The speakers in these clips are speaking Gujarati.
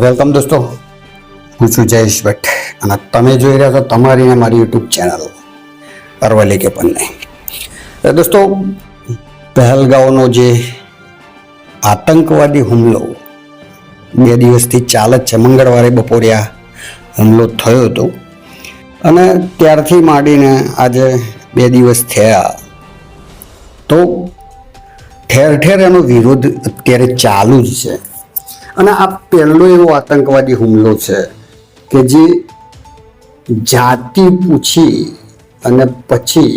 વેલકમ દોસ્તો, હું છું જયેશ ભટ્ટ અને તમે જોઈ રહ્યા છો તમારી ને મારી યુટ્યુબ ચેનલ અરવલ્લી કે પન્ને. દોસ્તો, પહેલગાંવનો જે આતંકવાદી હુમલો 2 દિવસથી ચાલે જ છે. મંગળવારે બપોરે આ હુમલો થયો હતો અને ત્યારથી માંડીને આજે 2 દિવસ થયા તો ઠેર ઠેર એનો વિરોધ અત્યારે ચાલુ જ છે. અને આ પહેલો એવો આતંકવાદી હુમલો છે કે જે જાતિ પૂછી અને પછી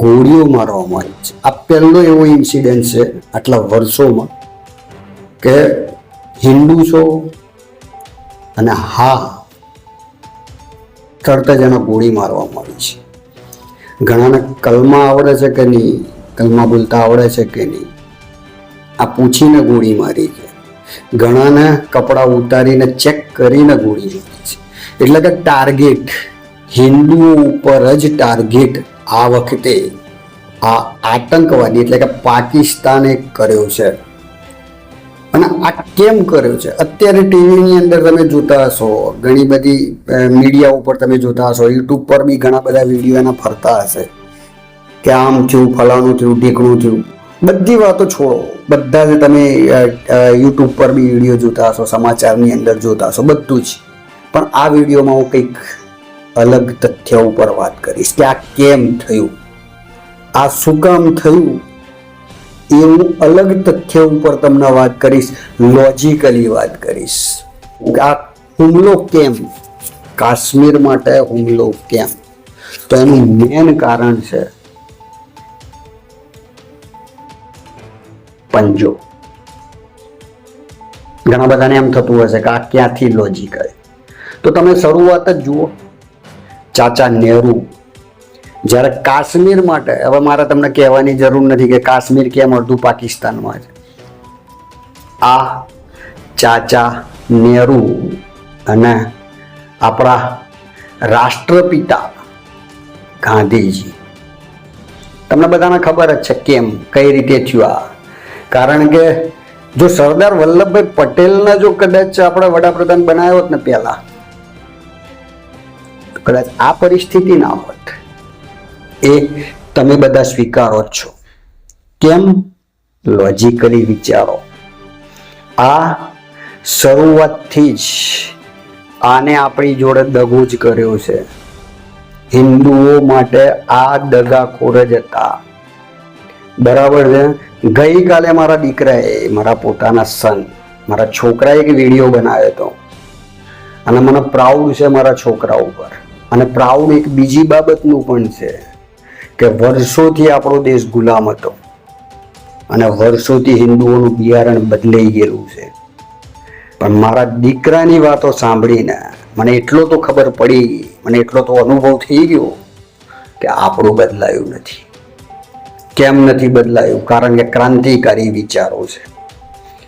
ગોળીઓ મારવામાં આવી છે. આ પહેલો એવો ઇન્સિડન્ટ છે આટલા વર્ષોમાં કે હિન્દુ છો અને હા તરત જ એને ગોળી મારવામાં આવી છે. ઘણાને કલમા આવડે છે કે નહીં, કલમા બોલતા આવડે છે કે નહીં, આ પૂછીને ગોળી મારી છે. ઘણાને કપડાં ઉતારીને ચેક કરીને ગોળી મારી છે. એટલે કે ટાર્ગેટ હિન્દુઓ ઉપર જ ટાર્ગેટ આ વખતે આ આતંકવાદી એટલે કે પાકિસ્તાને કર્યો છે. અને આ કેમ કર્યો છે? અત્યારે ટીવીની અંદર તમે જોતા હશો, ઘણી બધી મીડિયા ઉપર તમે જોતા હશો, યુટ્યુબ પર બી ઘણા બધા વિડીયો એના ફરતા હશે કે આમ થયું, ફલાણું થયું, ઢીકણું થયું. બધી વાતો છોડો, બધા જ તમે યુટ્યુબ પર બી વિડીયો જોતા હશો, સમાચારની અંદર જોતા હશો, બધું જ. પણ આ વિડીયોમાં હું કંઈક અલગ તથ્ય ઉપર વાત કરીશ કે આ કેમ થયું, આ શું કામ થયું, એ હું અલગ તથ્ય ઉપર તમને વાત કરીશ, લોજિકલી વાત કરીશ. આ હુમલો કેમ, કાશ્મીર માટે હુમલો કેમ, તો એનું મેન કારણ છે પંજો. ઘણા બધાને એમ થતું હશે કે આ ક્યાંથી લોજિક આવે, તો તમે શરૂઆત જ જુઓ. ચાચા નહેરુ જ્યારે કાશ્મીર માટે, હવે મારે તમને કહેવાની જરૂર નથી કે કાશ્મીર કેમ અડધું પાકિસ્તાનમાં છે. આ ચાચા નહેરુ અને આપણા રાષ્ટ્રપિતા ગાંધીજી, તમને બધાને ખબર જ છે કેમ, કઈ રીતે થયું આ. કારણ કે જો સરદાર વલ્લભભાઈ પટેલને જો કદાચ આપણે વડાપ્રધાન બનાવ્યો હોત ને પહેલા, કદાચ આ પરિસ્થિતિ ના હોત. એ તમે બધા સ્વીકારો જ છો. કેમ? લોજિકલી વિચારો. આ શરૂઆતથી જ આને આપણી જોડે દગો જ કર્યો છે. હિન્દુઓ માટે આ દગાખોર જ હતા, બરાબર છે. ગઈકાલે મારા દીકરાએ, મારા પોતાના સન, મારા છોકરાએ એક વિડીયો બનાવ્યો હતો અને મને પ્રાઉડ છે મારા છોકરા ઉપર. અને પ્રાઉડ એક બીજી બાબતનું પણ છે કે વર્ષોથી આપણો દેશ ગુલામ હતો અને વર્ષોથી હિન્દુઓનું બિયારણ બદલાઈ ગયેલું છે. પણ મારા દીકરાની વાતો સાંભળીને મને એટલો તો ખબર પડી, મને એટલો તો અનુભવ થઈ ગયો કે આપણું બદલાયું નથી. કેમ નથી બદલાયું? કારણ કે ક્રાંતિકારી વિચારો છે,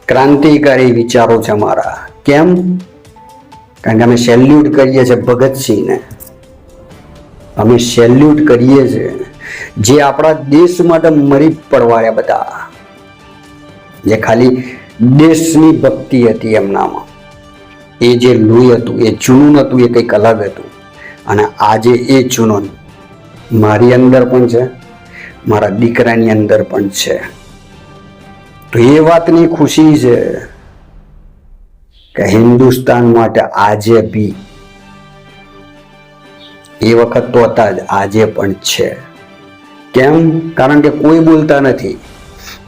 ક્રાંતિકારી વિચારો છે મારા. કેમ? કારણ કે અમે સેલ્યુટ કરીએ છીએ ભગતસિંહને, અમે સેલ્યુટ કરીએ છીએ જે આપણા દેશ માટે મરી પડવાયા બધા, જે ખાલી દેશની ભક્તિ હતી એમનામાં. એ જે લોહી હતું, એ જૂનું હતું, એ કંઈક અલગ હતું. અને આજે એ જૂનું મારી અંદર પણ છે, મારા દીકરાની અંદર પણ છે. તો એ વાતની ખુશી છે કે હિન્દુસ્તાન માટે આજે બી, એ વખત તો હતા જ, આજે પણ છે. કેમ? કારણ કે કોઈ બોલતા નથી.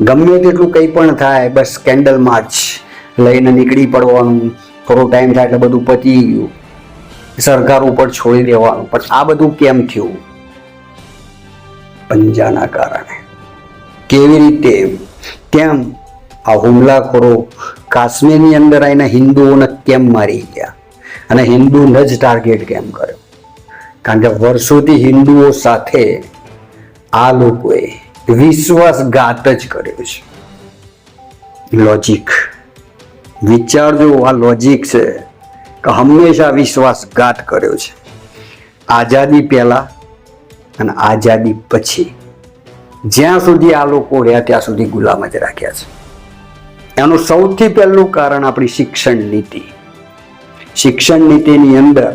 ગમે તેટલું કંઈ પણ થાય, બસ કેન્ડલ માર્ચ લઈને નીકળી પડવાનું. થોડો ટાઈમ થાય એટલે બધું પતી ગયું, સરકાર ઉપર છોડી દેવાનું. પણ આ બધું કેમ થયું? પંજાના કારણે. કેવી રીતે? કેમ આ હુમલાખોરો કાશ્મીરની અંદર આવીને હિન્દુઓને કેમ મારી ગયા અને હિન્દુને જ ટાર્ગેટ કેમ કર્યો? કારણ કે વર્ષોથી હિન્દુઓ સાથે આ લોકોએ વિશ્વાસઘાત જ કર્યો છે. લોજિક વિચારજો, આ લોજિક છે કે હંમેશા વિશ્વાસઘાત કર્યો છે. આઝાદી પહેલા અને આઝાદી પછી જ્યાં સુધી આ લોકો રહ્યા ત્યાં સુધી ગુલામ જ રાખ્યા છે. એનું સૌથી પહેલું કારણ આપણી શિક્ષણ નીતિ. શિક્ષણ નીતિની અંદર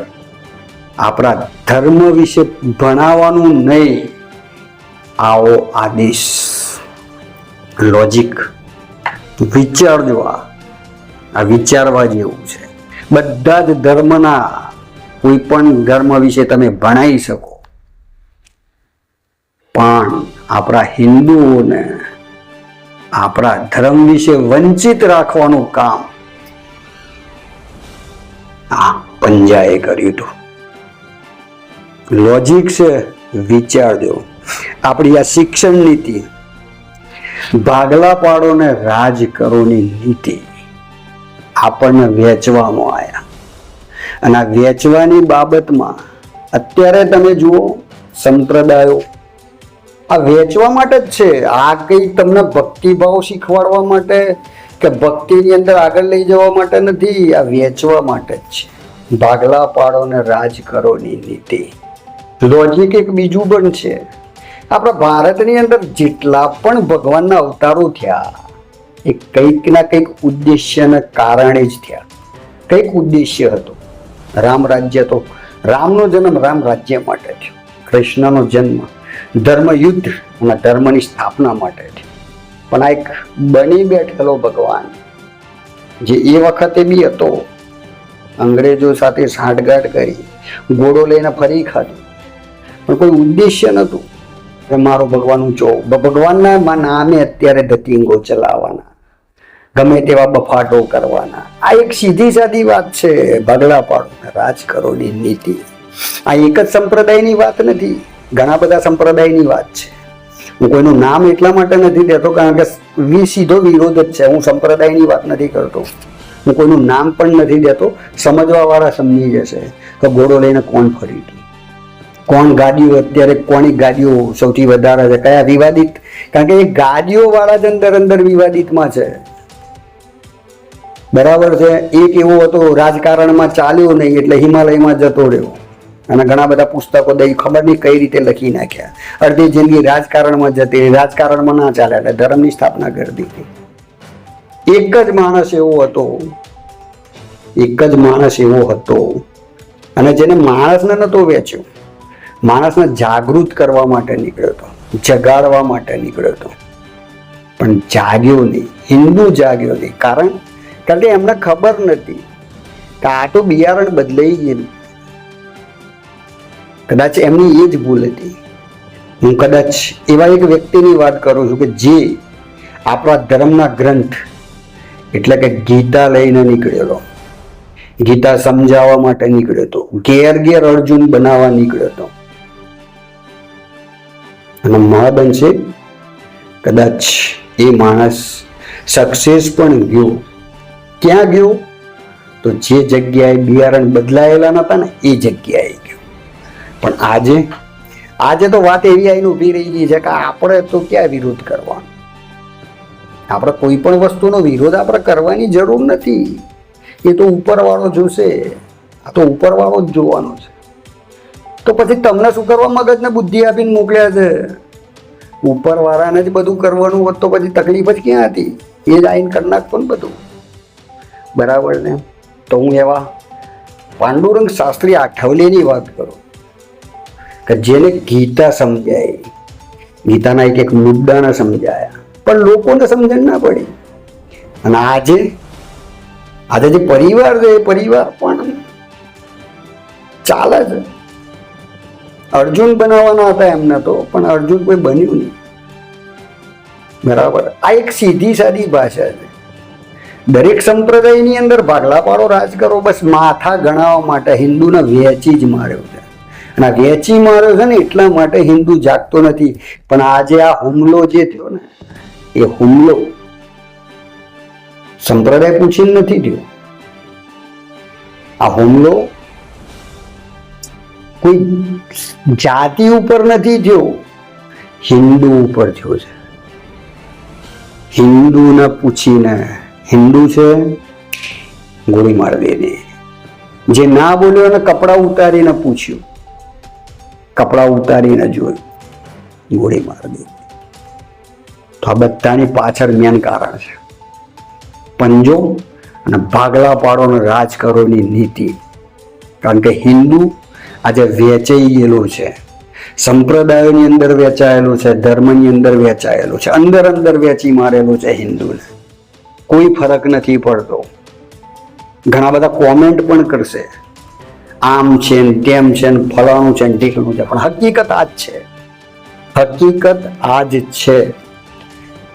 આપણા ધર્મ વિશે ભણાવવાનું નહીં, આવો આદેશ. લોજિક વિચારજો, આ વિચારવા જેવું છે. બધા જ ધર્મના કોઈ પણ ધર્મ વિશે તમે ભણાવી શકો, પણ આપણા હિન્દુઓને આપણા ધર્મ વિશે વંચિત રાખવાનું કામ આ પંજાએ કર્યું હતું. લોજિક છે, વિચારજો. આપણી આ શિક્ષણ નીતિ, ભાગલા પાડો ને રાજ કરોની નીતિ આપણને વેચવામાં આવ્યા. અને આ વેચવાની બાબતમાં અત્યારે તમે જુઓ, સંપ્રદાયો આ વેચવા માટે જ છે. આ કઈ તમને ભક્તિભાવ શીખવાડવા માટે કે ભક્તિની અંદર આગળ લઈ જવા માટે નથી, આ વેચવા માટે જ છે. ભાગલા પાડો ને રાજ કરોની નીતિ. લોજિક એક બીજું પણ છે. આપણા ભારતની અંદર જેટલા પણ ભગવાનના અવતારો થયા એ કંઈક ના કંઈક ઉદ્દેશ્યના કારણે જ થયા. કંઈક ઉદ્દેશ્ય હતો. રામ રાજ્ય તો રામનો જન્મ રામ રાજ્ય માટે થયો. કૃષ્ણનો જન્મ ધર્મ યુદ્ધ અને ધર્મની સ્થાપના માટે થયો. પણ આ એક બની બેઠેલો ભગવાન જે એ વખતે બી હતો, અંગ્રેજો સાથે સાંઠગાંઠ કરી, ઘોડો લઈને ફરી ખાધું, પણ કોઈ ઉદ્દેશ્ય નહોતું કે મારો ભગવાન ઊંચો. ભગવાનના નામે અત્યારે ધતિંગો ચલાવવાના, ગમે તેવા બફાટો કરવાના. આ એક સીધી સાદી વાત છે. ભાગલા પાડો રાજ કરોની નીતિ. આ એક જ સંપ્રદાયની વાત નથી, ઘણા બધા સંપ્રદાયની વાત છે. હું કોઈનું નામ એટલા માટે નથી દેતો કારણ કે સીધો વિરોધ જ છે. હું સંપ્રદાયની વાત નથી કરતો, હું કોઈનું નામ પણ નથી દેતો. સમજવા વાળા સમજી જશે કે ઘોડો લઈને કોણ ફરી હતું, કોણ ગાડીઓ, અત્યારે કોની ગાડીઓ સૌથી વધારે છે, કયા વિવાદિત. કારણ કે એ ગાડીઓ વાળા જ અંદર વિવાદિતમાં છે. બરાબર છે. એક એવો હતો રાજકારણમાં ચાલ્યો નહીં એટલે હિમાલયમાં જતો રહ્યો, અને ઘણા બધા પુસ્તકો દઈ ખબર નહીં કઈ રીતે લખી નાખ્યા. અડધી જિંદગી રાજકારણમાં જતી, રાજકારણમાં ના ચાલે એટલે ધર્મની સ્થાપના કરી દીધી. એક જ માણસ એવો હતો અને જેને માણસને નતો વેચ્યો, માણસને જાગૃત કરવા માટે નીકળ્યો હતો, જગાડવા માટે નીકળ્યો હતો, પણ જાગ્યો નહીં. હિન્દુ જાગ્યો નહીં. કારણ કે એમને ખબર નથી કે આ તો બિયારણ બદલાઈ ગયું. કદાચ એમની એ જ ભૂલ હતી. હું કદાચ એવા એક વ્યક્તિની વાત કરું છું કે જે આપણા ધર્મના ગ્રંથ એટલે કે ગીતા લઈને નીકળેલો, ગીતા સમજાવવા માટે નીકળ્યો હતો, ઘેર અર્જુન બનાવવા નીકળ્યો હતો. અને મહાબનશે કદાચ એ માણસ સક્સેસ પણ ગયો. ક્યાં ગયો? તો જે જગ્યાએ બિયારણ બદલાયેલા નતા ને એ જગ્યાએ ગયો. પણ આજે તો વાત એવી આવીને ઊભી રહી ગઈ છે કે આપણે તો ક્યાં વિરોધ કરવાનો. આપણે કોઈ પણ વસ્તુનો વિરોધ આપણે કરવાની જરૂર નથી. એ તો ઉપરવાળો જોશે. આ તો ઉપરવાળો જ જોવાનો છે. તો પછી તમને શું કરવા મગજને બુદ્ધિ આપીને મોકલ્યા છે? ઉપરવાળાને જ બધું કરવાનું હોત તો પછી તકલીફ જ ક્યાં હતી? એ જ આઈને કરી નાખતો ને બધું. બરાબર ને? તો હું એવા પાંડુરંગ શાસ્ત્રી આઠવલેની વાત કરું કે જેને ગીતા સમજાય, ગીતાના એક મુદ્દાને સમજાયા, પણ લોકોને સમજણ ના પડી. અને આજે જે પરિવાર છે એ પરિવાર પણ ચાલે છે. અર્જુન બનાવવાના હતા એમને તો, પણ અર્જુન કોઈ બન્યું નહીં. બરાબર. આ એક સીધી સાદી ભાષા છે. દરેક સંપ્રદાયની અંદર ભાગલા પાડો રાજ કરો બસ માથા ગણાવવા માટે હિન્દુને વેચી જ માર્યો છે. અને આ વેચી માર્યો છે ને એટલા માટે હિન્દુ જાગતો નથી. પણ આજે આ હુમલો જે થયો ને, એ હુમલો સંપ્રદાય પૂછીને નથી થયો. આ હુમલો કોઈ જાતિ ઉપર નથી થયો, હિન્દુ ઉપર થયો છે. હિન્દુને પૂછીને, હિન્દુ છે ગોળી મારી દે. જે ના બોલ્યો એને કપડાં ઉતારીને પૂછ્યું, કપડાં ઉતારીને જોયું, ગોળી મારી દે. તો આ બધાની પાછળ મેન કારણ છે. પંજો અને ભાગલા પાડોનો રાજ કરોની નીતિ. કારણ કે હિન્દુ આજે વેચાઈ ગયેલું છે, સંપ્રદાયોની અંદર વેચાયેલું છે, ધર્મની અંદર વેચાયેલું છે, અંદર વેચી મારેલું છે હિન્દુને. કોઈ ફરક નથી પડતો. ઘણા બધા કોમેન્ટ પણ કરશે, આમ છે ને તેમ છે ને ફલાણું છે ને ઢીકણું છે, પણ હકીકત આ જ છે. હકીકત આ જ છે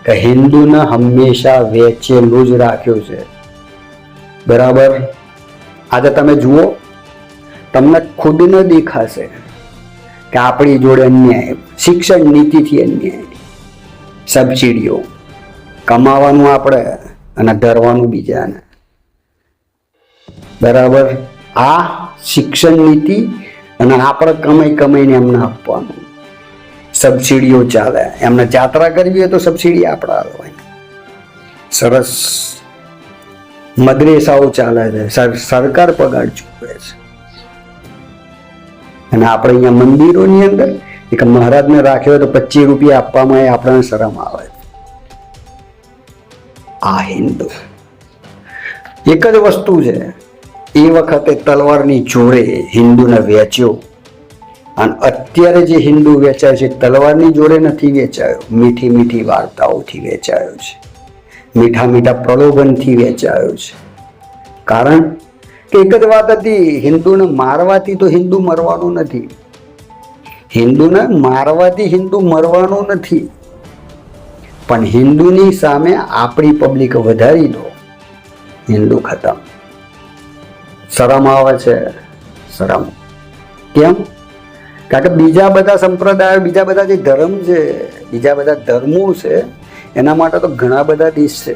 કે હિન્દુને હંમેશા વેચેલું જ રાખ્યું છે. બરાબર. આજે તમે જુઓ, તમને ખુદને દેખાશે કે આપણી જોડે અન્યાય, શિક્ષણ નીતિથી અન્યાય, સબસિડીઓ, કમાવાનું આપણે અને ધરવાનું બીજાને. બરાબર. આ શિક્ષણ નીતિ અને આપણે કમાઈને એમને આપવાનું. સબસિડીઓ ચાલે, એમને જાત્રા કરવી હોય તો સબસિડી આપણે આપવાની. સરસ મદ્રેસાઓ ચાલે છે, સરકાર પગાર ચૂકવે છે. અને આપણે અહીંયા મંદિરોની અંદર એક મહારાજને રાખ્યો તો 25 રૂપિયા આપવામાં એ આપણને શરમ આવે. આ હિન્દુ એક જ વસ્તુ છે. એ વખતે તલવારની જોડે હિન્દુને વેચ્યો, અને અત્યારે જે હિન્દુ વેચાય છે તલવારની જોડે નથી વેચાયો, મીઠી મીઠી વાર્તાઓથી વેચાયો છે, મીઠા મીઠા પ્રલોભનથી વેચાયો છે. કારણ કે એક જ વાત હતી, હિન્દુને મારવાથી તો હિન્દુ મરવાનું નથી. હિન્દુને મારવાથી હિન્દુ મરવાનું નથી, પણ હિન્દુની સામે આપણી પબ્લિક વધારી દો, હિન્દુ ખતમ. શરમ આવે છે, શરમ. કેમ? કારણ કે બીજા બધા સંપ્રદાયો, બીજા બધા જે ધર્મ છે, બીજા બધા ધર્મો છે, એના માટે તો ઘણા બધા દેશ છે,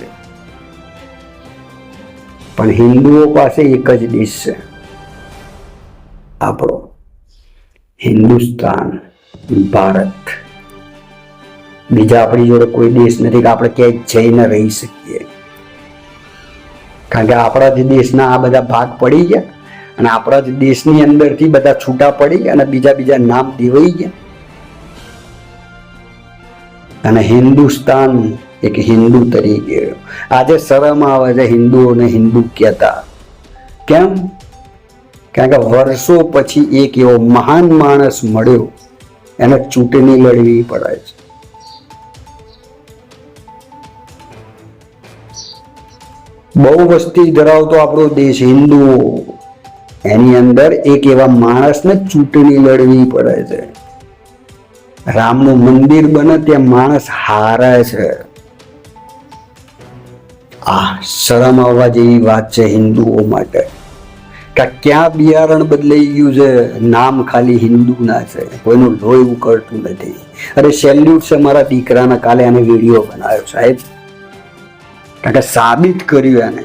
પણ હિન્દુઓ પાસે એક જ દેશ છે, આપણો હિન્દુસ્તાન, ભારત. બીજા આપણી જોડે કોઈ દેશ નથી કે આપણે ક્યાંય જઈને રહી શકીએ. કારણ કે આપણા જ દેશના આ બધા ભાગ પડી ગયા, અને આપણા જ દેશની અંદરથી બધા છૂટા પડી અને બીજા નામ દેવાઈ ગયા. અને હિન્દુસ્તાન એક હિન્દુ તરીકે આજે શરમ આવે છે હિન્દુઓને હિન્દુ કહેતા. કેમ? કારણ કે વર્ષો પછી એક એવો મહાન માણસ મળ્યો, એને ચૂંટણી લડવી પડે છે. બહુ વસ્તી ધરાવતો આપણો દેશ હિન્દુઓ, એની અંદર એક એવા માણસને ચૂંટણી લડવી પડે છે. રામનું મંદિર બને ત્યાં માણસ હારે છે. આ શરમ આવવા જેવી વાત છે હિન્દુઓ માટે. કે ક્યાં બિયારણ બદલાઈ ગયું છે, નામ ખાલી હિન્દુના છે, કોઈનું લોહી ઉકળતું નથી. અરે સેલ્યુટ છે મારા દીકરાના, કાલે આને વિડીયો બનાવ્યો સાહેબ, કારણ કે સાબિત કર્યું એને,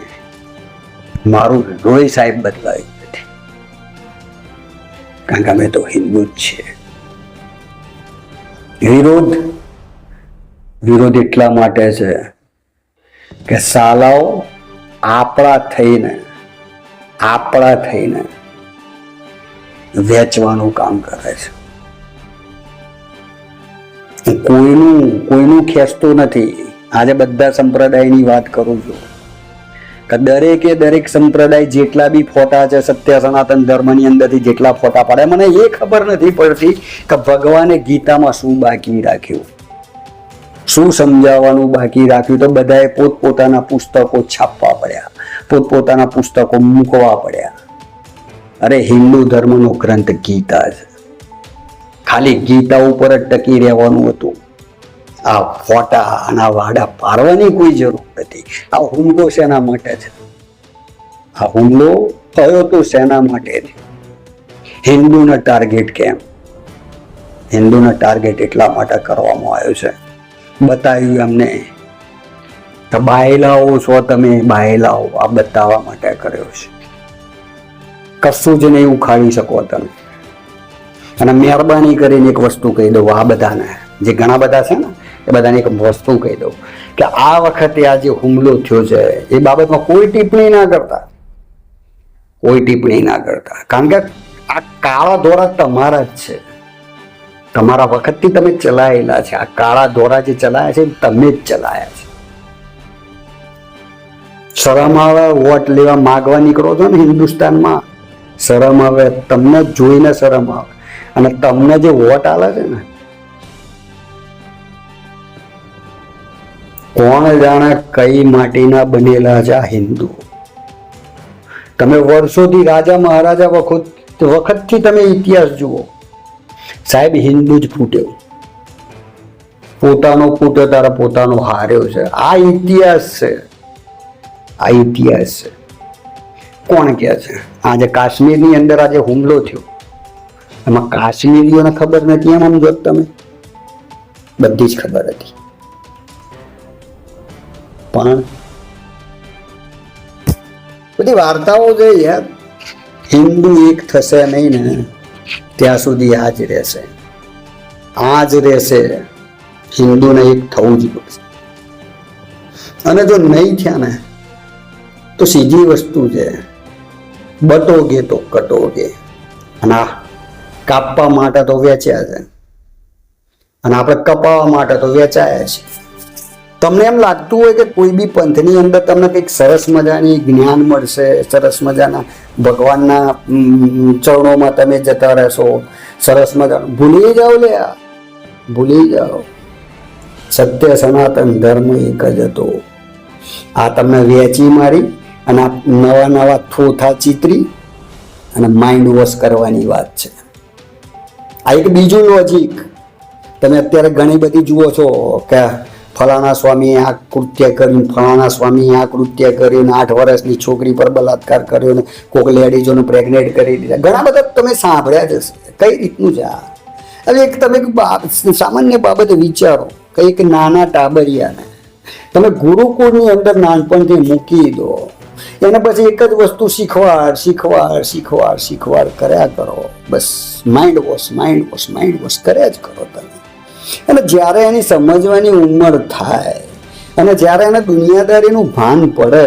મારું લોહી સાહેબ બદલાયું નથી, કારણ કે અમે તો હિન્દુ જ છીએ. વિરોધ એટલા માટે છે કે સાલાઓ આપણા થઈને વેચવાનું કામ કરે છે. કોઈનું ખેંચતું નથી. આજે બધા સંપ્રદાયની વાત કરું છું કે દરેક સંપ્રદાય જેટલા બી ફોટા છે, સત્ય સનાતન ધર્મની અંદરથી જેટલા ફોટા પાડે, મને એ ખબર નથી પડતી કે ભગવાને ગીતામાં શું બાકી રાખ્યું, શું સમજાવવાનું બાકી રાખ્યું. તો બધાએ પોતપોતાના પુસ્તકો છાપવા પડ્યા, પોતપોતાના પુસ્તકો મૂકવા પડ્યા. અરે હિન્દુ ધર્મનો ગ્રંથ ગીતા છે, ખાલી ગીતા ઉપર જ ટકી રહેવાનું હતું. આ ફોટા અને આ વાડા પાડવાની કોઈ જરૂર નથી. આ હુમલો શેના માટે છે? આ હુમલો થયો તો શેના માટે છે? હિન્દુના ટાર્ગેટ કેમ? હિન્દુના ટાર્ગેટ એટલા માટે કરવામાં આવ્યો છે, બતાવ્યું એમને તો બાયલાઓ છો તમે, બાયલાઓ, આ બતાવવા માટે કર્યો છે. કશું જ નહીં ઉખાડી શકો તમે. અને મહેરબાની કરીને એક વસ્તુ કહી દઉં આ બધાને, જે ઘણા બધા છે ને, એ બધાને એક વસ્તુ કહી દઉં કે આ વખતે આ જે હુમલો થયો છે એ બાબતમાં કોઈ ટિપ્પણી ના કરતા, કારણ કે આ કાળા ધોરા તમારા જ છે, તમારા વખતથી તમે ચલાયેલા છે. આ કાળા ધોરા જે ચલાયા છે તમે જ ચલાયા છે. શરમ આવે? વોટ લેવા માગવા નીકળો છો ને હિન્દુસ્તાનમાં, શરમ આવે? તમને જોઈને શરમ આવે. અને તમને જે વોટ આલે છે ને, કોણ જાણે કઈ માટીના બનેલા છે આ હિન્દુ. તમે વર્ષોથી રાજા મહારાજા વખતથી તમે ઇતિહાસ જુઓ સાહેબ, હિન્દુ જ ફૂટ્યો. પોતાનો ફૂટ્યો તારે પોતાનો હાર્યો છે. આ ઇતિહાસ છે, આ ઇતિહાસ છે. કોણ કહે છે આજે કાશ્મીરની અંદર આજે હુમલો થયો, એમાં કાશ્મીરીઓને ખબર નથી એમ સમજો તમે? બધી જ ખબર હતી, પણ બધી વાર્તાઓ છે યાર. હિન્દુ એક થશે નહીં ને ત્યાં સુધી આ જ રહેશે, આ જ રહેશે. હિન્દુને એક થવું જ પડશે. અને જો નહીં થયા ને તો સીધી વસ્તુ છે, બટોગે તો કટોગે. અને આ કાપવા માટે તો વેચ્યા છે, અને આપણે કપાવવા માટે તો વેચાયા છે. તમને એમ લાગતું હોય કે કોઈ બી પંથની અંદર તમને કંઈક સરસ મજાની જ્ઞાન મળશે, સરસ મજાના ભગવાનના ચરણોમાં તમે જતા રહેશો, સરસ મજાનું. ભૂલી જાઓ લે, ભૂલી જાઓ. સત્ય સનાતન ધર્મ એક જ હતો. આ તમને વેચી મારી અને આ નવા નવા થોથા ચિતરી અને માઇન્ડ વોશ કરવાની વાત છે. આ એક બીજું લોજિક તમે અત્યારે ઘણી બધી જુઓ છો કે ફલાણા સ્વામીએ આ કૃત્ય કર્યું, ફલાણા સ્વામીએ આ કૃત્ય કર્યું, 8 વર્ષની છોકરી પર બલાત્કાર કર્યો ને કોઈક લેડીઝોને પ્રેગ્નેન્ટ કરી દીધા. ઘણા બધા તમે સાંભળ્યા જ હશે. કઈ રીતનું છે આ? હવે એક તમે સામાન્ય બાબતે વિચારો, કંઈક નાના ટાબરિયાને તમે ગુરુકુળની અંદર નાનપણથી મૂકી દો, એને પછી એક જ વસ્તુ શીખવાડ શીખવાડ શીખવાડ શીખવાડ કર્યા કરો. બસ mind wash, mind wash, mind wash કર્યા જ કરો તમે. અને જ્યારે એની સમજવાની ઉંમર થાય અને જ્યારે એને દુનિયાદારીનું ભાન પડે,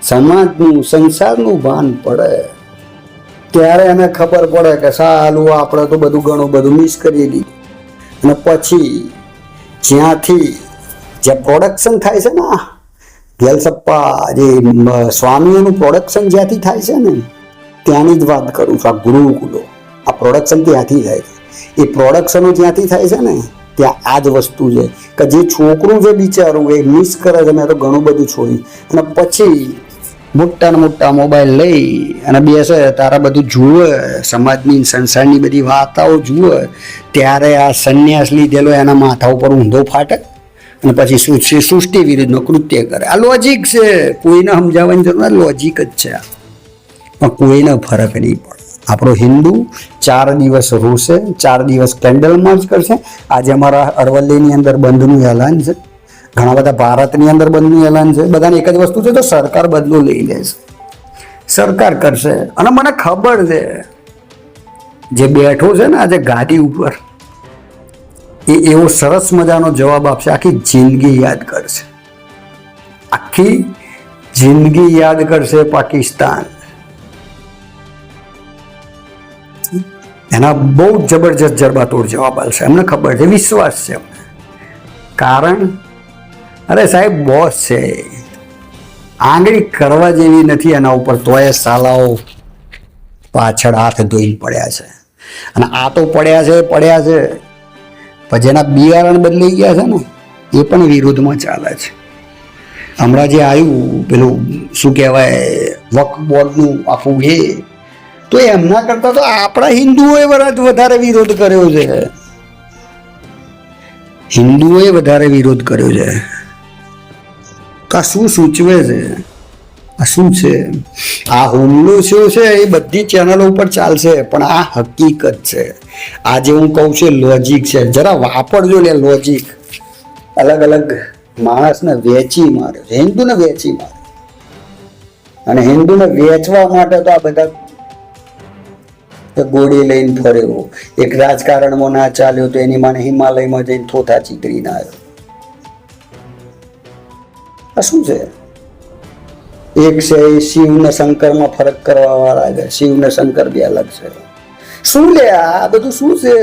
સમાજનું, સંસારનું ભાન પડે, ત્યારે એને ખબર પડે કે સાલું આપણે તો બધું ઘણું બધું મિસ કરી દીધું. અને પછી જ્યાંથી જે પ્રોડક્શન થાય છે ને, ગેલસપ્પા જે સ્વામીઓનું પ્રોડક્શન જ્યાંથી થાય છે ને, ત્યાંની જ વાત કરું છું. આ ગુરુકુલો, આ પ્રોડક્શન ત્યાંથી થાય છે. એ પ્રોડક્શનો જ્યાંથી થાય છે ને, ત્યાં આ જ વસ્તુ છે કે જે છોકરું છે બિચારું એ મિસ કરે છે. મેં તો ઘણું બધું છોડ્યું. અને પછી મોટા ને મોટા મોબાઈલ લઈ અને બેસે, તારા બધું જુએ, સમાજની સંસારની બધી વાર્તાઓ જુએ, ત્યારે આ સંન્યાસ લીધેલો એના માથા ઉપર ઊંધો ફાટે અને પછી સૃષ્ટિ વિરુદ્ધનો કૃત્ય કરે. આ લોજિક છે, કોઈને સમજાવવાની જરૂર, લોજિક જ છે. પણ કોઈને ફરક નહીં પડે. આપણો હિન્દુ 4 દિવસ રોશે, 4 દિવસ કેન્ડલ માર્ચ કરશે. આજે અમારા અરવલ્લીની અંદર બંધનું એલાન છે, ઘણા બધા ભારતની અંદર બંધનું એલાન છે. બધાને એક જ વસ્તુ છે, તો સરકાર બદલું લઈ લેશે, સરકાર કરશે. અને મને ખબર છે જે બેઠો છે ને આજે ગાદી ઉપર, એ એવો સરસ મજાનો જવાબ આપશે. આખી જિંદગી યાદ કરશે, આખી જિંદગી યાદ કરશે પાકિસ્તાન. એના બહુ જબરજસ્ત જડબાતોડ જવાબ આવશે. એમને ખબર છે, વિશ્વાસ છે અમને. કારણ અરે સાહેબ બોસ છે, આંગળી કરવા જેવી નથી એના ઉપર, તોય સાલાઓ પાછળ હાથ ધોઈને પડ્યા છે. અને આ તો પડ્યા છે પણ જેના બિયારણ બદલાઈ ગયા છે ને, એ પણ વિરોધમાં ચાલે છે. હમણાં જે આવ્યું પેલું શું કહેવાય, વક્ફ બોર્ડનું આખું, એ તો એમના કરતા તો આપણા હિન્દુઓએ વધારે વિરોધ કર્યો છે. હિન્દુઓએ વધારે વિરોધ કર્યો છે. તો આ શું સૂચવે છે? આ શું છે? આ હુમલો શું છે એ બધી ચેનલો ઉપર ચાલશે, પણ આ હકીકત છે. આજે હું કહું છું લોજિક છે. જરા વાપરજો લે લોજિક. અલગ અલગ માણસને વેચી માર્યો છે, હિન્દુને વેચી માર્યો. અને હિન્દુને વેચવા માટે તો આ બધા ગોળી લઈને ફર્યો. એક રાજકારણમાં ના ચાલ્યો તો એની માને હિમાલયમાં જઈને થોથા ચીતરીને આવ્યો. આ શું છે? એક છે શિવ ને શંકર માં ફરક કરવા વાળા છે. શિવ ને શંકર બે અલગ છે. શું લે આ બધું શું છે?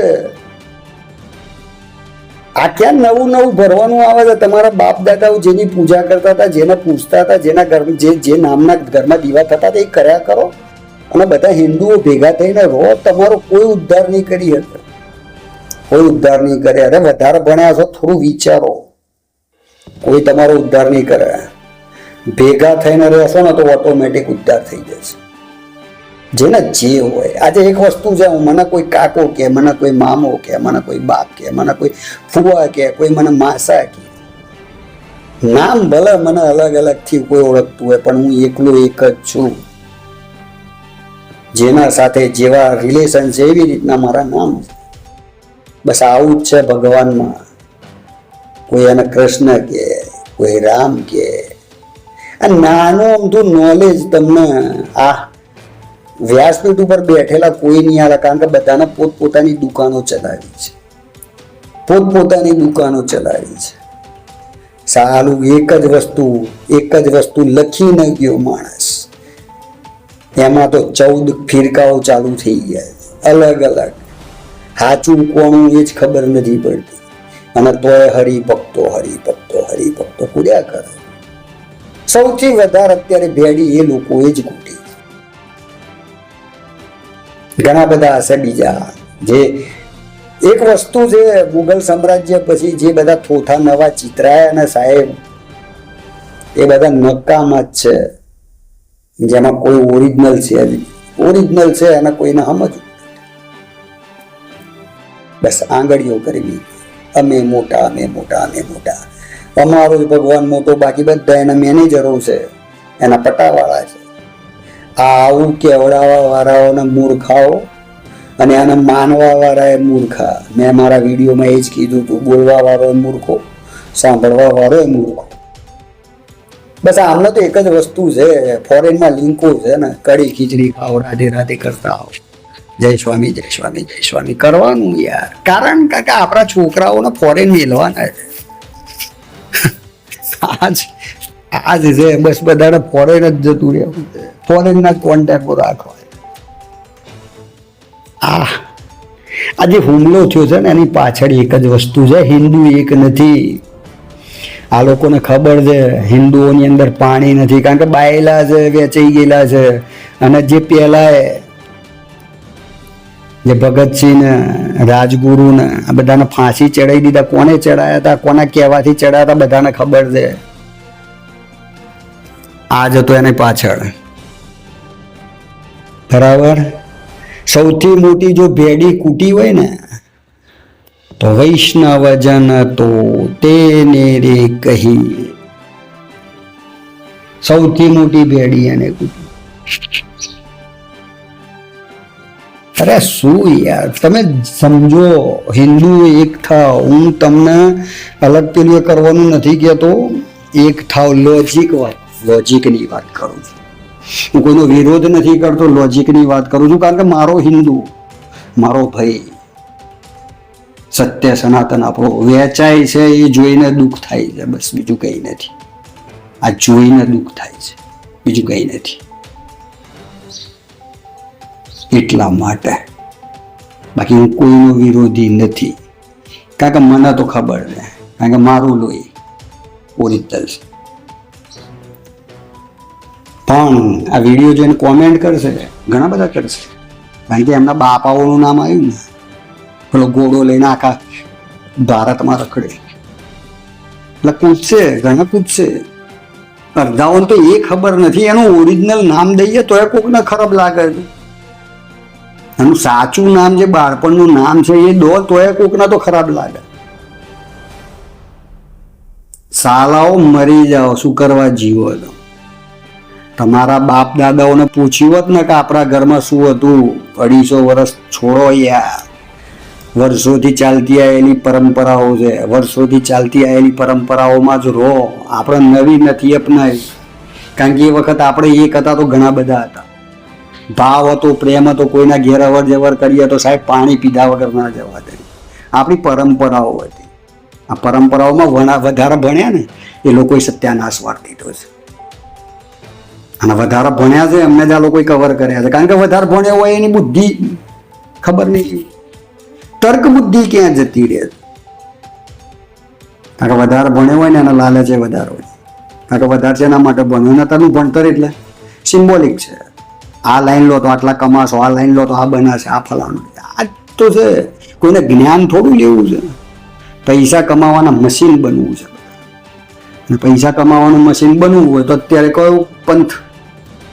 આ ક્યાં નવું નવું ભરવાનું આવે છે? તમારા બાપ દાદાઓ જેની પૂજા કરતા હતા, જેને પૂછતા હતા, જેના ઘર જે નામના ઘરમાં દીવા થતા હતા, એ કર્યા કરો. અને બધા હિન્દુઓ ભેગા થઈને રહો. તમારો કોઈ ઉદ્ધાર નહીં કરી શકે, કોઈ ઉદ્ધાર નહીં કરે. અરે વધારે ભણ્યા છો, થોડું વિચારો. કોઈ તમારો ઉદ્ધાર નહીં કરે. ભેગા થઈને રહેશો ને તો ઓટોમેટિક ઉદ્ધાર થઈ જશે. જેને જે હોય. આજે એક વસ્તુ છે, મને કોઈ કાકો કે, મને કોઈ મામો કે, મને કોઈ બાપ કે, મને કોઈ ફુવા કે, કોઈ મને માસા કે, નામ ભલે મને અલગ અલગ થી કોઈ ઓળખતું હોય, પણ હું એકલો એક જ છું. જેના સાથે જેવા રિલેશન છે એવી રીતના મારા નામ છે. બસ આવું જ છે ભગવાનમાં. કોઈ એને કૃષ્ણ કે, કોઈ રામ કે. આ નાનું અમથું નોલેજ તમને આ વ્યાસપીઠ ઉપર બેઠેલા કોઈ નહીં આવે, કારણ કે બધાને પોતપોતાની દુકાનો ચલાવી છે, પોતપોતાની દુકાનો ચલાવી છે. સારું એક જ વસ્તુ લખીને ગયો માણસ, એમાં તો 14 ફિરકાઓ ચાલુ થઈ ગયા, અલગ અલગ. સાચું કોનું એ જ ખબર નથી પડતી. અને તોય હરિભક્તો કૂદ્યા કરે. સૌથી વધારે અત્યારે ભેડી એ લોકોએ જ કૂટી. ઘણા બધા હશે બીજા. જે એક વસ્તુ છે, મુગલ સામ્રાજ્ય પછી જે બધા થોથા નવા ચિતરાયા ને સાહેબ, એ બધા નકામા જ છે. જેમાં કોઈ ઓરિજિનલ છે અને કોઈને સમજવું. બસ આંગળીઓ કરવી, અમે મોટા. અમારો જ ભગવાન મોટો, બાકી બધા એના મેનેજરો છે, એના પટાવાળા છે. આવું કેવડાવા વાળાઓને મૂર્ખાઓ અને આને માનવા વાળા એ મૂર્ખા. મેં મારા વિડીયોમાં એ જ કીધું હતું, બોલવા વાળો એ મૂર્ખો, સાંભળવા વાળો એ મૂર્ખો. બસ આમને તો એક જ વસ્તુ છે, ફોરેનમાં લિંકો છે ને, કડી ખીચડી ખાઓ, રાધે કરતા આવો, જય સ્વામી કરવાનું યાર. કારણ કે આપણા છોકરાઓને ફોરેન મેળવાના છે. આજ છે બસ, બધાને ફોરેન જ જતું રહેવું છે, ફોરેનના કોન્ટેક્ટો રાખવા. આ જે હુમલો થયો છે ને, એની પાછળ એક જ વસ્તુ છે, હિન્દુ એક નથી. આ લોકોને ખબર છે હિન્દુઓની અંદર પાણી નથી, કારણ કે બાયલા છે, વેચાઈ ગયેલા છે. અને જે પહેલા જે ભગતસિંહ ને, રાજગુરુ ને, આ બધાને ફાંસી ચડાવી દીધા. કોને ચડાયા હતા, કોના કહેવાથી ચડાયા હતા, બધાને ખબર છે. આ જતો એની પાછળ, બરાબર. સૌથી મોટી જો ભેડી કૂટી હોય ને, તો વૈષ્ણવજન તો તેને રે કહી. સૌથી મોટી ભેડી એને કૂટી. અરે શું યાર, તમે સમજો, હિન્દુ એક થાવ. હું તમને અલગ પેલું કરવાનું નથી કહેતો, એક થાવ. લોજિકની વાત કરું છું. હું કોઈનો વિરોધ નથી કરતો, લોજિકની વાત કરું છું. કારણ કે મારો હિન્દુ, મારો ભાઈ, સત્ય સનાતન આપણો વેચાય છે, એ જોઈને દુઃખ થાય છે. બસ બીજું કંઈ નથી. આ જોઈને દુઃખ થાય છે, બીજું કંઈ નથી. એટલા માટે. બાકી હું કોઈનો વિરોધી નથી, કારણ કે મને તો ખબર છે, કારણ કે મારું લોહી ઓરિજિનલ છે. પણ આ વિડીયો જોઈને કોમેન્ટ કરશે, ઘણા બધા કરશે, કારણ કે એમના બાપાઓનું નામ આવ્યું ને, પેલો ઘોડો લઈને આખા ભારતમાં રખડે, એટલે પૂછશે, ઘણા પૂછશે. અડધાઓને તો એ ખબર નથી એનું ઓરિજિનલ નામ દઈએ તો એ કોકને ખરાબ લાગે છે. એનું સાચું નામ, જે બાળપણનું નામ છે, એ દો તો એ કોકના તો ખરાબ લાગે. સાલાઓ મરી જાઓ, શું કરવા જીવો છો? તમારા બાપ દાદાઓને પૂછ્યું હોત ને કે આપણા ઘરમાં શું હતું, 250 વર્ષ છોડો યાર. વર્ષોથી ચાલતી આવેલી પરંપરાઓ છે, વર્ષોથી ચાલતી આવેલી પરંપરાઓમાં જ રહો. આપણે નવી નથી અપનાવી, કારણ કે એ વખત આપણે એક હતા તો ઘણા બધા હતા. ભાવ હતો, પ્રેમ હતો, કોઈના ઘેર અવર જવર કરીએ તો સાહેબ પાણી પીધા વગર ના જવા દે. આપણી પરંપરાઓ હતી. આ પરંપરાઓમાં વધારે ભણ્યા ને એ લોકોએ સત્યાનાશ વાર દીધો છે. અને વધારે ભણ્યા છે એમને જ આ લોકોએ કવર કર્યા છે, કારણ કે વધારે ભણ્યા હોય એની બુદ્ધિ ખબર નહીં, તર્ક બુદ્ધિ ક્યાં જતી રહે. કારણ કે વધારે ભણ્યો હોય ને એના લાલચ વધારે હોય. કારણ કે વધારે છે એના માટે ભણ્યું ને તારું ભણતર એટલે સિમ્બોલિક છે. આ લાઈન લો તો આટલા કમાશો, આ લાઈન લો તો આ બનાશે, આ ફલાણું. આ તો છે, કોઈને જ્ઞાન થોડું લેવું છે. પૈસા કમાવાના મશીન બનવું છે. અને પૈસા કમાવાનું મશીન બનવું હોય તો અત્યારે કયો પંથ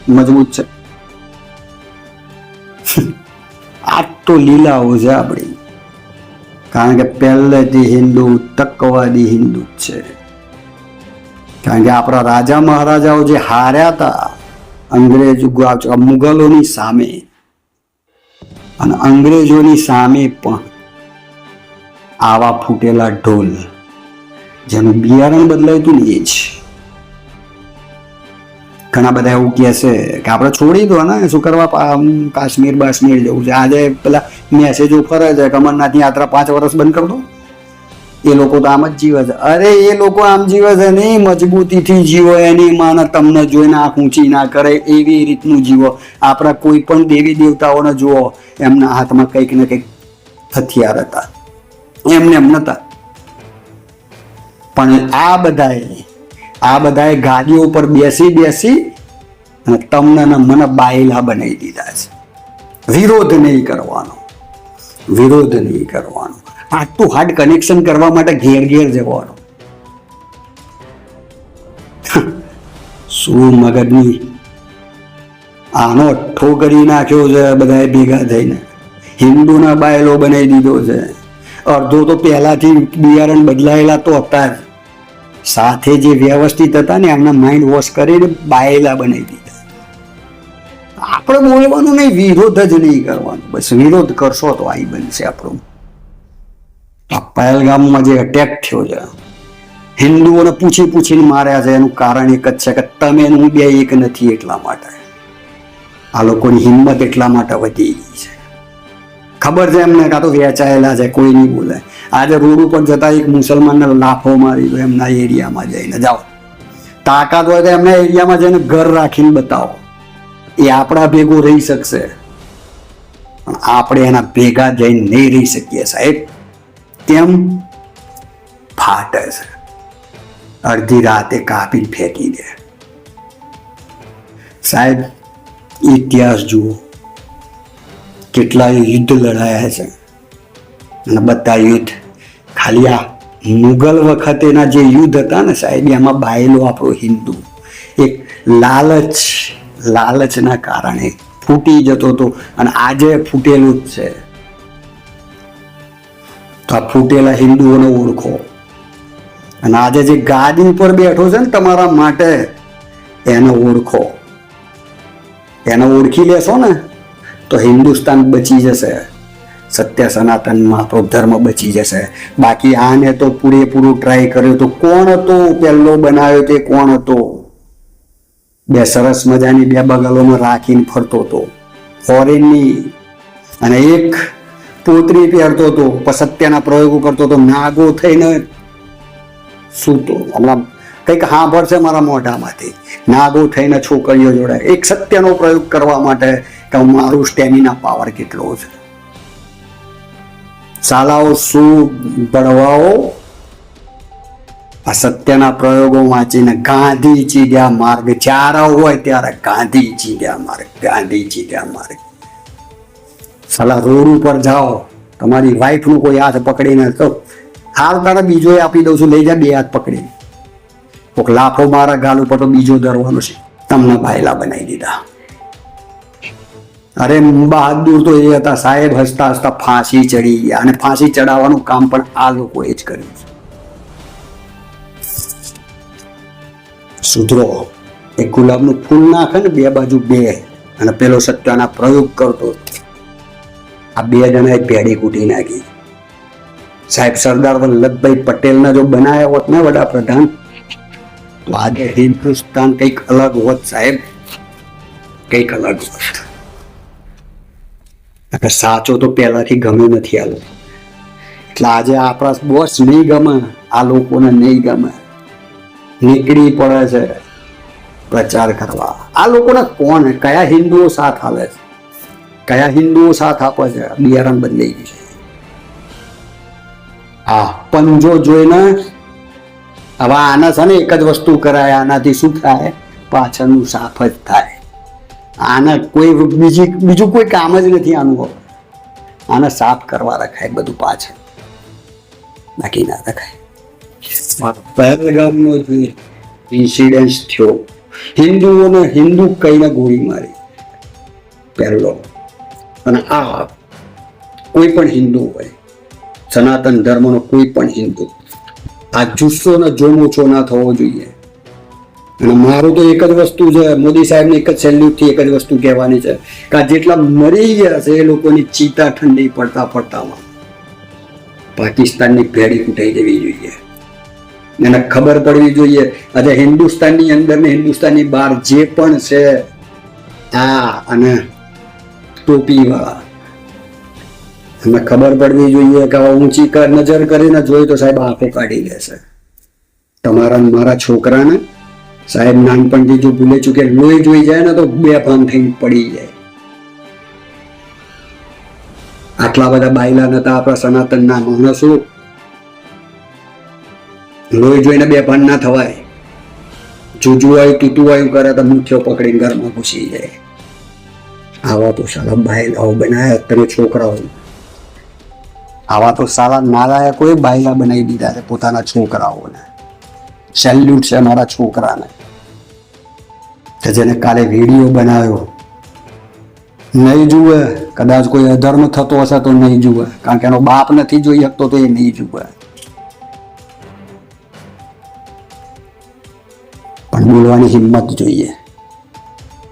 મજબૂત છે? આ તો લીલાઓ છે આપણી. કારણ કે પહેલેથી હિન્દુ તકવાદી હિન્દુ જ છે. કારણ કે આપણા રાજા મહારાજાઓ જે હાર્યા હતા મુગલોની સામે, અને અંગ્રેજોની સામે પણ આવા ફૂટેલા ઢોલ જેનું બિયારણ બદલાયું ને એ જ. ઘણા બધા એવું કહે છે કે આપણે છોડી દો ને, શું કરવા કાશ્મીર બાશ્મીર જવું છે. આજે પેલા મેસેજો ફરે છે કે અમરનાથની યાત્રા 5 વર્ષ બંધ કરી દો. એ લોકો તો આમ જ જીવે છે. અરે એ લોકો આમ જીવે છે નહીં, મજબૂતીથી જીવો. એની માને તમને જોઈને આંખ ઊંચી ના કરે એવી રીતનું જીવો. આપણા કોઈ પણ દેવી દેવતાઓને જુઓ, એમના હાથમાં કંઈક ને કંઈક હથિયાર હતા, એમને એમ નતા. પણ આ બધાએ ગાડીઓ પર બેસી અને તમને ને મને બાયલા બનાવી દીધા છે. વિરોધ નહીં કરવાનો. આટલું હાર્ડ કનેક્શન કરવા માટે ઘેર જવાનું. શું મગજની આનો ઠો કરી નાખ્યો છે બધાએ ભેગા થઈને. હિન્દુના બાયલો બનાવી દીધો છે. અડધો તો પહેલાથી બિયારણ બદલાયેલા તો હતા જ. સાથે જે વ્યવસ્થિત હતા ને એમના માઇન્ડ વોશ કરીને બાયલા બનાવી દીધા. આપણે બોલવાનું નહીં, વિરોધ જ નહીં કરવાનો. બસ વિરોધ કરશો તો આ બનશે આપણું. પહેલગામમાં જે અટેક થયો છે, હિન્દુઓને પૂછીને માર્યા છે, એનું કારણ એક જ છે કે તમે હું બે એક નથી. એટલા માટે આ લોકોની હિંમત એટલા માટે વધી ગઈ છે. ખબર છે એમને કાં તો વેચાયેલા છે, કોઈ નહીં બોલે. આજે રોડ ઉપર જતા એક મુસલમાનને લાફો મારી દો એમના એરિયામાં જઈને. જાઓ, તાકાત હોય તો એમના એરિયામાં જઈને ઘર રાખીને બતાવો. એ આપણા ભેગો રહી શકશે, પણ આપણે એના ભેગા જઈને નહીં રહી શકીએ સાહેબ. કેમ? ફાટે છે. અડધી રાતે કાપી ફેંકી દે. સાહેબ ઇતિહાસ જુઓ, કેટલાય યુદ્ધ લડાયા છે, અને બધા યુદ્ધ ખાલી આ મુગલ વખતેના જે યુદ્ધ હતા ને સાહેબ, એમાં બાયેલો આપણો હિન્દુ એક લાલચના કારણે ફૂટી જતો હતો. અને આજે ફૂટેલું જ છે. તો આ ફૂટેલા હિન્દુઓને ઓળખો. અને આજે જે ગાદી ઉપર બેઠો છે ને તમારા માટે, એને ઓળખો. એને ઓળખી લેશો ને તો હિન્દુસ્તાન બચી જશે. સત્ય સનાતનમાં આપણો ધર્મ બચી જશે. બાકી આને તો પૂરેપૂરું ટ્રાય કર્યો તો કોણ હતો પહેલો બનાવ્યો તે કોણ હતો? બે સરસ મજાની બે બગલોમાં રાખીને ફરતો હતો ફોરેનની, અને એક પોતરી પહેરતો હતો, સત્યના પ્રયોગો કરતો હતો, નાગો થઈને સૂતો. હમણાં કંઈક સાંભળશે મારા મોઢામાંથી. નાગો થઈને છોકરીઓ જોડે એક સત્યનો પ્રયોગ કરવા માટે કે મારું સ્ટેમિના પાવર કેટલો છે. સાલાઓ શું ભણવાઓ આ સત્યના પ્રયોગો વાંચીને ગાંધી ચીડ્યા માર્ગ. જ્યારે હોય ત્યારે ગાંધી ચીડ્યા માર્ગ. સાલા રોડ ઉપર જાઓ, તમારી વાઈફનું કોઈ હાથ પકડીને તો હાલ તારે બીજો આપી દઉં છું, લઈ જા 2 હાથ પકડી. કોક લાફો મારા ગાલ ઉપર તો બીજો ધરવાનો છે. તમને બાયલા બનાવી દીધા. અરે બહાદુર તો એ હતા સાહેબ, હસતા હસતા ફાંસી ચડી ગયા. અને ફાંસી ચડાવવાનું કામ પણ આ લોકોએ જ કર્યું છે. સુધરો. એક ગુલાબનું ફૂલ નાખે ને 2 બાજુ 2, અને પેલો સત્યના પ્રયોગ કરતો. આ 2 જણાએ પેડી કૂટી નાખી. સાહેબ સરદાર વલ્લભભાઈ પટેલને જો બનાવ્યા હોત ને વડાપ્રધાન, તો આજે હિન્દુસ્તાન કંઈક અલગ હોત સાહેબ, કંઈક અલગ હોત. સાચો તો પહેલાથી ગમે નથી આ લોકો. એટલે આજે આપણા બોસ નહીં ગમે, આ લોકોને નહીં ગમે, નીકળી પડે છે પ્રચાર કરવા. આ લોકોને કોણ, કયા હિન્દુઓ સાથ આવે છે, કયા હિન્દુઓ સાથ આપે છે? બિયારણ બદલાઈ ગયું છે. આ પંજો જોઈને હવે આના છે ને એક જ વસ્તુ કરાય, આનાથી શું થાય? પાછળનું સાફ જ થાય. આના કોઈ બીજું કોઈ કામ જ નથી આનું. આને સાફ કરવા રખાય બધું પાછળ, બાકી ના રખાય. પહેલગામનો જે ઇન્સિડન્સ થયો, હિન્દુ કઈને ગોળી મારી પહેલો. અને આ કોઈ પણ હિન્દુ હોય, સનાતન ધર્મનો કોઈ પણ હિન્દુ, આ જુસ્સો ને જોમ ઓછો ના થવો જોઈએ. અને મારું તો એક જ વસ્તુ છે, મોદી સાહેબને એક જ સેલ્યુટથી એક જ વસ્તુ કહેવાની છે કે આ જેટલા મરી ગયા છે એ લોકોની ચિતા ઠંડી પડતા પડતામાં પાકિસ્તાનની ભેડી કૂટાઈ દેવી જોઈએ. એને ખબર પડવી જોઈએ આજે હિન્દુસ્તાનની અંદર ને હિન્દુસ્તાનની બહાર જે પણ છે આ અને ટોપીવાળા, એમને ખબર પડવી જોઈએ કે ઊંચી નજર કરીને જોઈ તો સાહેબ આંખો કાઢી લેશે. તમારા મારા છોકરાને સાહેબ નાનપણથી જો ભૂલે ચૂકે લોહી જોઈ જાય ને તો બેભાન થઈને પડી જાય. આટલા બધા બાયલા નતા આપણા સનાતનના માણસો, લોહી જોઈને બેભાન ના થવાય. જુજુવાયું તૂતુવાયું કરે તો મુઠ્ઠીઓ પકડીને ઘરમાં ઘૂસી જાય. આવા તો સાલા બાયલાઓ બનાવ્યા તમે છોકરાઓ, આવા તો સાલા નાલાયકોએ બાયલા બનાવી દીધા છે પોતાના છોકરાઓને. સેલ્યુટ છે મારા છોકરાને કે જેને કાલે વિડીયો બનાવ્યો. નહીં જુએ, કદાચ કોઈ અધર્મ થતો હશે તો નહીં જુએ, કારણ કે એનો બાપ નથી જોઈ શકતો તો એ નહીં જુએ. પણ બોલવાની હિંમત જોઈએ,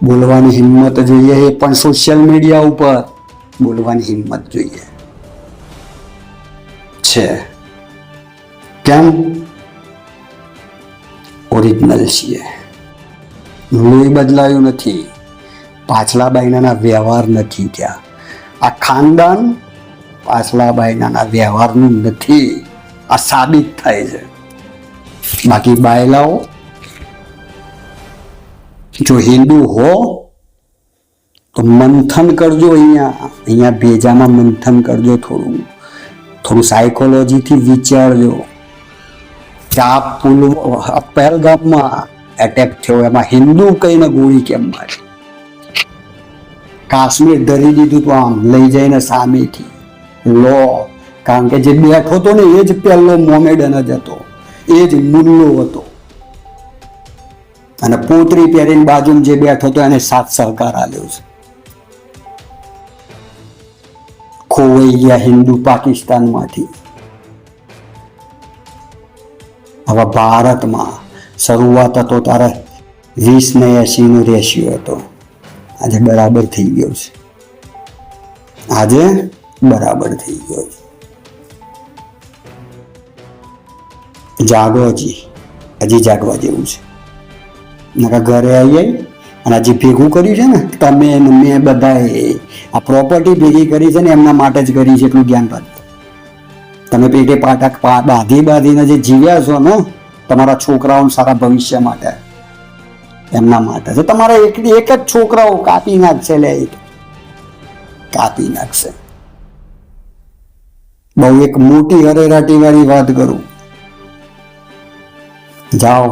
બોલવાની હિંમત જોઈએ, એ પણ સોશિયલ મીડિયા ઉપર બોલવાની હિંમત જોઈએ છે. કેમ? ઓરિજિનલ છીએ. લોહી બદલાયું નથી, પાછલા બાયનાના વ્યવહાર નથી ત્યાં. આ ખાનદાન પાછલા બાયનાના વ્યવહારનું નથી, આ સાબિત થાય છે. બાકી બાયલાઓ જો હિન્દુ હો તો મંથન કરજો, અહીંયા ભેજામાં મંથન કરજો, થોડું સાયકોલોજીથી વિચારજો કે આ પહેલગામમાં એટેક થયો એમાં હિન્દુ કઈને ગોળી કેમ મારી? કાશ્મીર ધરી દીધું તો આમ લઈ જઈને સામેથી લો, કારણ કે જે બેઠો હતો ને એ જ પહેલો મોમેડન જ હતો, એ જ મુલ્લો હતો. અને પોતરી પહેરીને બાજુમાં જે બેઠો હતો એને સાથ સહકાર આપ્યો છે. ખોવાઈ ગયા હિન્દુ પાકિસ્તાનમાંથી. હવે ભારતમાં શરૂઆત હતો ત્યારે 20:80 રેશિયો હતો, આજે બરાબર થઈ ગયો છે. આજે બરાબર થઈ ગયો છે. જાગો, હજી જાગવા જેવું છે. ઘરે આવીએ અને હજી ભેગું કર્યું છે ને તમે મેં બધાએ આ પ્રોપર્ટી ભેગી કરી છે ને એમના માટે જ કરી છે, એટલું ધ્યાન રાખજો. તમે પેટે પાટક બાંધીને જે જીવ્યા છો ને તમારા છોકરાઓ સારા ભવિષ્ય માટે, એમના માટે છે. તમારા એક જ છોકરાઓ કાપી નાખશે, લે કાપી નાખશે. બહુ એક મોટી હરેરાટી વાળી વાત કરું, જાઓ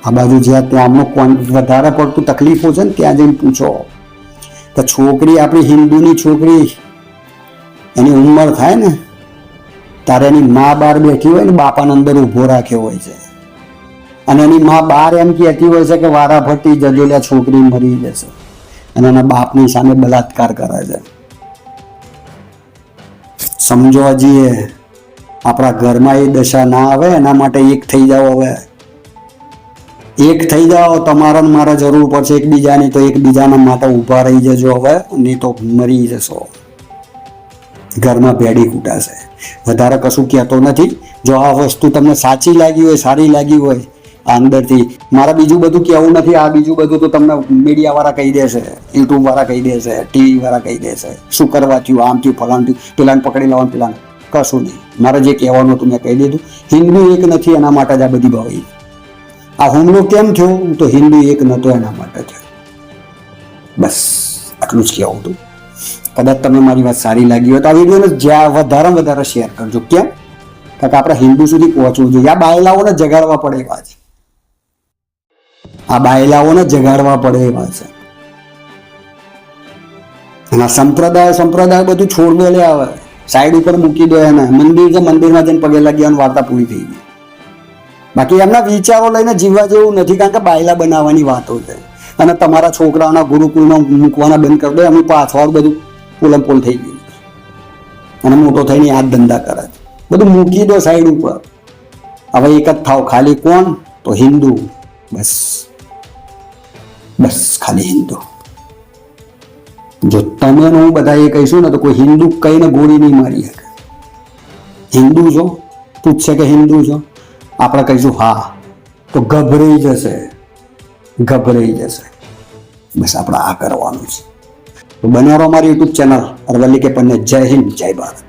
આ બાજુ જ્યાં ત્યાં વધારે પડતું તકલીફો છે ને ત્યાં જઈને પૂછો કે છોકરી આપણી હિન્દુની છોકરી એની ઉંમર થાય ને ત્યારે એની મા બહાર બેઠી હોય ને બાપાને અંદર ઊભો રાખ્યો હોય છે અને એની મા બહાર એમ કહેતી હોય છે કે વારા ફરતી જજેલા છોકરી મરી જશે અને એના બાપની સામે બલાત્કાર કરે છે. સમજો હજી આપણા ઘરમાં એ દશા ના આવે એના માટે એક થઈ જાઓ. હવે એક થઈ જાઓ, તમારા મારા જરૂર પડશે એકબીજાની તો એકબીજાના માટે ઊભા રહી જજો. હવે નહીં તો મરી જશો, ઘરમાં ભેડી કૂટાશે. વધારે કશું કહેતો નથી. જો આ વસ્તુ તમને સાચી લાગી હોય, સારી લાગી હોય, અંદરથી મારા બીજું બધું કહેવું નથી. આ બીજું બધું તો તમને મીડિયા વાળા કહી દેશે, યુટ્યુબ વાળા કહી દેશે, ટીવી વાળા કહી દેશે, શું કરવા થયું, આમ થયું, ફલાણ થયું, પેલાને પકડી લાવવાનું, પેલાને કશું નહીં. મારે જે કહેવાનું હતું મેં કહી દીધું. હિન્દુ એક નથી એના માટે જ આ બધી ભાવી. આ હુમલો કેમ થયો? તો હિન્દુ એક નતો એના માટે થયો. બસ આટલું જ કહેવું હતું. કદાચ તમને મારી વાત સારી લાગી હોય તો આ વિડીયોને જ્યાં વધારે શેર કરજો. કેમ? કે આપણે હિન્દુ સુધી પહોંચવું જોઈએ. આ બાયલાઓને જગાડવા પડે એવા છે. આ બાયલાઓને જગાડવા પડે એવા છે. અને સંપ્રદાય બધું છોડ દો, લે આવે સાઈડ ઉપર મૂકી દો. એને મંદિર છે, મંદિરમાં જઈને પગે લાગ્યા વાર્તા પૂરી થઈ ગઈ. બાકી એમના વિચારો લઈને જીવવા જેવું નથી, કારણ કે બાયલા બનાવવાની વાતો છે. અને તમારા છોકરાઓના ગુરુકુળમાં મૂકવાના બંધ કરી દો, એમનું પાછળ બધું પોલમપોલ થઈ ગયું અને મોટો થઈને આ ધંધા કરે છે. બધું મૂકી દો સાઈડ ઉપર. હવે એક જ થાવ, ખાલી કોણ? તો હિન્દુ. બસ બસ ખાલી હિન્દુ. જો તમે હું બધા એ કહીશું ને તો કોઈ હિન્દુ કઈને ગોળી નહીં મારી શકે. હિન્દુ છો પૂછશે કે હિન્દુ છો, આપણે કહીશું હા, તો ગભરાઈ જશે. બસ આપણે આ કરવાનું છે. તો બનાવો અમારી યુટ્યુબ ચેનલ અરવલ્લી કે પન્ને. જય હિન્દ, જય ભારત.